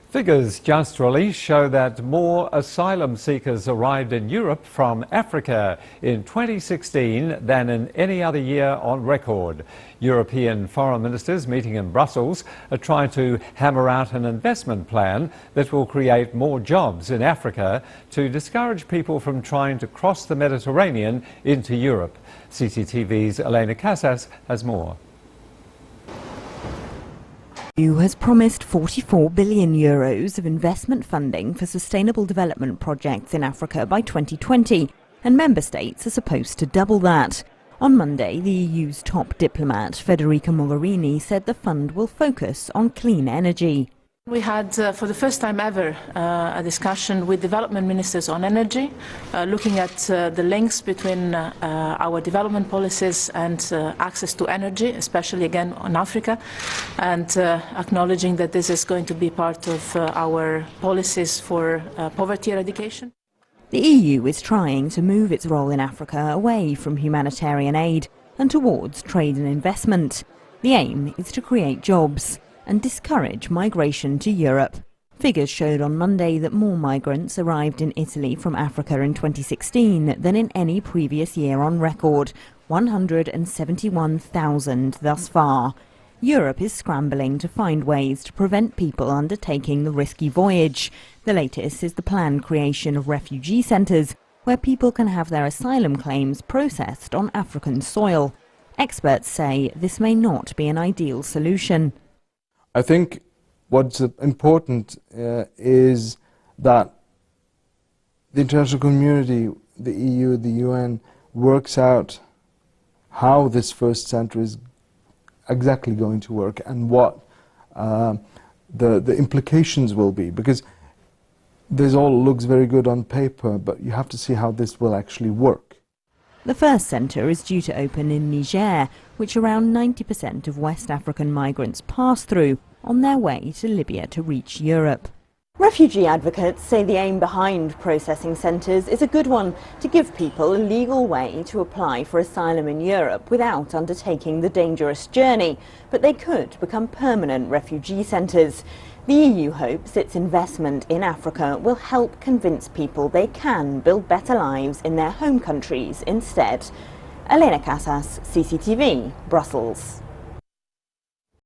Figures just released show that more asylum seekers arrived in Europe from Africa in 2016 than in any other year on record. European foreign ministers meeting in Brussels are trying to hammer out an investment plan that will create more jobs in Africa to discourage people from trying to cross the Mediterranean into Europe. CCTV's Elena Casas has more. The EU has promised €44 billion of investment funding for sustainable development projects in Africa by 2020, and member states are supposed to double that. On Monday, the EU's top diplomat, Federica Mogherini, said the fund will focus on clean energy. We had, for the first time ever, a discussion with development ministers on energy, looking at the links between our development policies and access to energy, especially again on Africa, and acknowledging that this is going to be part of our policies for poverty eradication. The EU is trying to move its role in Africa away from humanitarian aid and towards trade and investment. The aim is to create jobs and discourage migration to Europe. Figures showed on Monday that more migrants arrived in Italy from Africa in 2016 than in any previous year on record, 171,000 thus far. Europe is scrambling to find ways to prevent people undertaking the risky voyage. The latest is the planned creation of refugee centres, where people can have their asylum claims processed on African soil. Experts say this may not be an ideal solution. I think what's important is that the international community, the EU, the UN, works out how this first centre is exactly going to work and what the implications will be. Because this all looks very good on paper, but you have to see how this will actually work. The first centre is due to open in Niger, which around 90% of West African migrants pass through on their way to Libya to reach Europe. Refugee advocates say the aim behind processing centres is a good one, to give people a legal way to apply for asylum in Europe without undertaking the dangerous journey, but they could become permanent refugee centres. The EU hopes its investment in Africa will help convince people they can build better lives in their home countries instead. Elena Casas, CCTV, Brussels.